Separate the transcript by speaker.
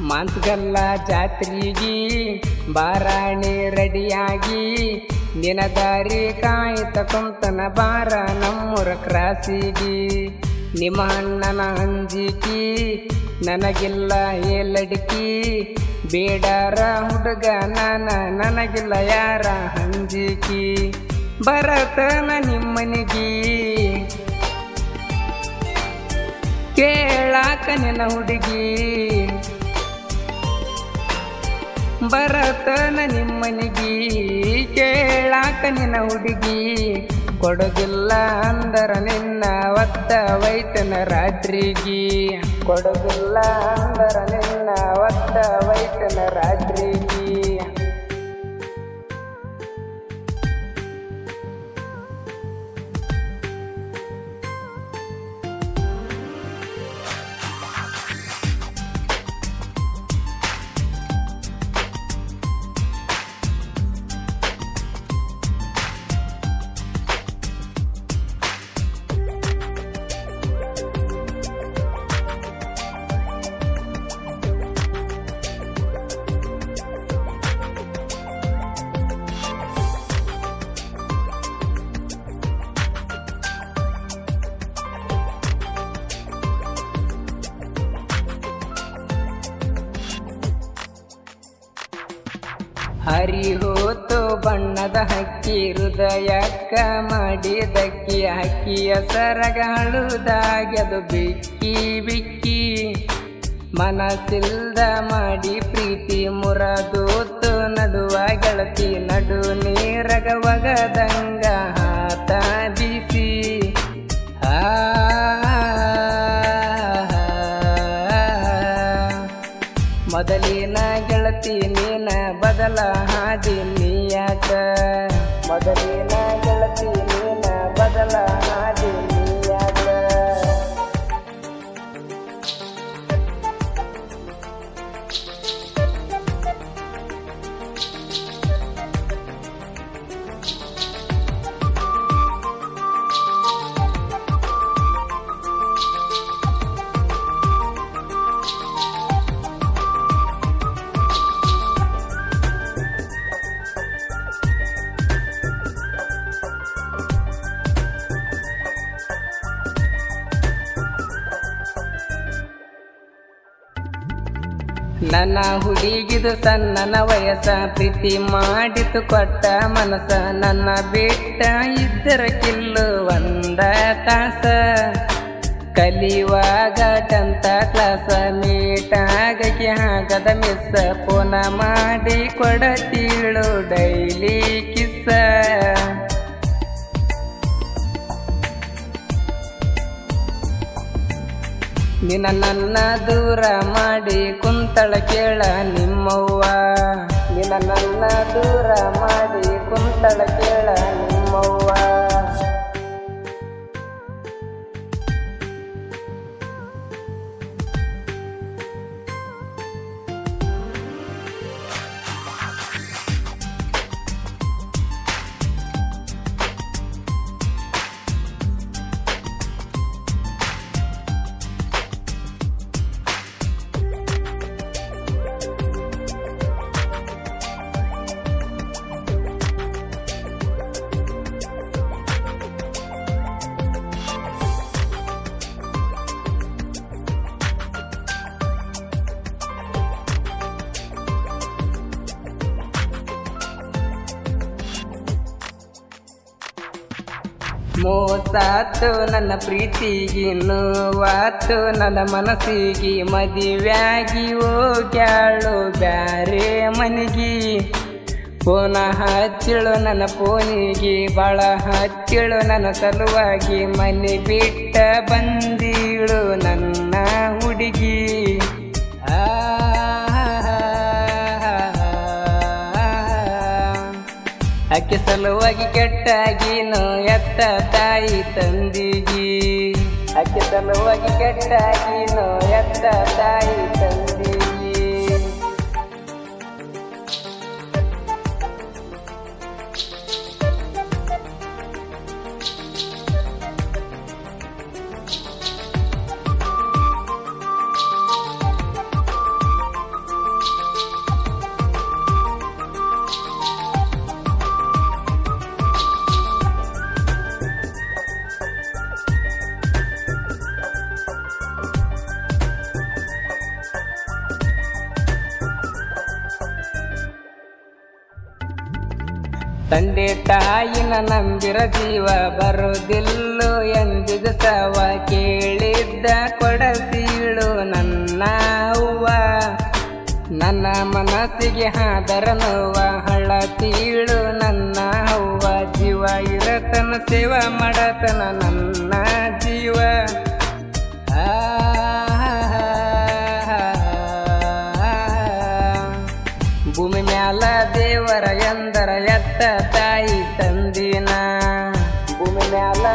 Speaker 1: ಮಾನ್ಸ್ಗಲ್ಲ ಜಾತ್ರೆಗಿ ಬಾರಾಣಿ ರೆಡಿಯಾಗಿ ನಿನ ದಾರಿ ಕಾಯ್ತ ಕುಂತನ ಬಾರ ನಮ್ಮೂರ ಕ್ರಾಸಿಗಿ ನಿಮ್ಮ ಅಣ್ಣನ ಅಂಜಿಕಿ ನನಗಿಲ್ಲ ಏಲಡಿಕಿ ಬೇಡಾರ ಹುಡುಗ ನನಗಿಲ್ಲ ಯಾರ ಅಂಜಿಕಿ ಬರತನ ನಿಮ್ಮನಿಗಿ ಕೇಳಾಕ ನಿನ್ನ ಹುಡುಗಿ ಬರತನ ನಿಮ್ಮನಿಗಿ ಕೇಳಾಕ ನಿನ್ನ ಹುಡುಗಿ ಕೊಡೋದಿಲ್ಲ ಅಂದರ ನಿನ್ನ ಒತ್ತ ವೈತನ ರಾತ್ರಿಗಿ ಕೊಡೋದಿಲ್ಲ ಅಂದರ ನಿನ್ನ ಒತ್ತ ವೈತನ ರಾತ್ರಿಗಿ ಹರಿ ಹೋತು ಬಣ್ಣದ ಹಕ್ಕಿ ಹೃದಯಕ್ಕ ಮಾಡಿದಕ್ಕಿ ಹಕ್ಕಿಯ ಸರಗಾಳುದಾಗ್ಯದು ಬಿಕ್ಕಿ ಬಿಕ್ಕಿ ಮನಸ್ಸಿಲ್ದ ಮಾಡಿ ಪ್ರೀತಿ ಮುರದೂತು ನಡುವ ಗೆಳತಿ ನಡು ನೀರಗ ಒಗದಂಗ ಹಾತ ಬಿಸಿ ಮೊದಲಿನ ಗೆಳತಿ ನೀನ ಬದಲ ಹಾದಿ ನೀಯಾಕ ಮೊದಲಿನ ಗೆಳತಿ ನೀನ ಬದಲ ಹಾದಿ ನೀಯಾಕ ನನ್ನ ಹುಡುಗಿದು ಸಣ್ಣನ ವಯಸ್ಸ ಪ್ರೀತಿ ಮಾಡಿತು ಕೊಟ್ಟ ಮನಸ ನನ್ನ ಬಿಟ್ಟ ಇದ್ದರ ಕಿಲ್ಲು ಒಂದ ತಾಸ ಕಲಿಯುವಾಗ 10th ಕ್ಲಾಸ ಮೀಟಾಗಕ್ಕೆ ಆಗದ ಮಿಸ್ ಫೋನ ಮಾಡಿ ಕೊಡತೀಳು ಡೈಲಿ ಕಿಸ್ಸ ನಿನ್ನ ನನ್ನ ದೂರ ಮಾಡಿ ಕುಂತಳ ಕೇಳ ನಿಮ್ಮವ್ವ ನಿನ್ನ ನನ್ನ ದೂರ ಮಾಡಿ ಕುಂತಳ ಕೇಳ ನಿಮ್ಮವ್ವ ಮೋಸಾತು ನನ್ನ ಪ್ರೀತಿಗಿ ನೋವಾತು ನನ್ನ ಮನಸ್ಸಿಗಿ ಮದುವೆಯಾಗಿ ಹೋಗ್ಯಾಳು ಬ್ಯಾರೆ ಮನಿಗಿ ಫೋನ ಹಚ್ಚಿಳು ನನ್ನ ಫೋನಿಗೆ ಬಾಳ ಹಚ್ಚಿಳು ನನ್ನ ಸಲುವಾಗಿ ಮನೆ ಬಿಟ್ಟ ಬಂದಿಳು ನನ್ನ ಹುಡುಗಿ ಅಕ್ಕಿ ಸಲುವಾಗಿ ಕೆಟ್ಟಾಗಿನು ಎತ್ತ ತಾಯಿ ತಂದಿಗಿ ಅಕ್ಕಿ ಸಲುವಾಗಿ ಕೆಟ್ಟಾಗಿನು ಎತ್ತ ತಾಯಿ ತಂದಿಗಿ ತಂದೆ ತಾಯಿನ ನಂಬಿರ ಜೀವ ಬರುವುದಿಲ್ಲೋ ಎಂದಿಗೂ ಸವ ಕೇಳಿದ್ದ ಕೊಡಸೀಳು ನನ್ನ ಅವ್ವ ನನ್ನ ಮನಸ್ಸಿಗೆ ಹಾದರ ನೋವ ಹಳತೀಳು ನನ್ನ ಅವ್ವ ಜೀವ ಇರತನ ಸೇವಾ ಮಾಡತನ ನನ್ನ ಜೀವ ಭೂಮಿ ಮ್ಯಾಲ ದೇವರ ಎಂದರ ಎತ್ತ ತಾಯಿ ತಂದಿನ ಭೂಮಿ ಮ್ಯಾಲ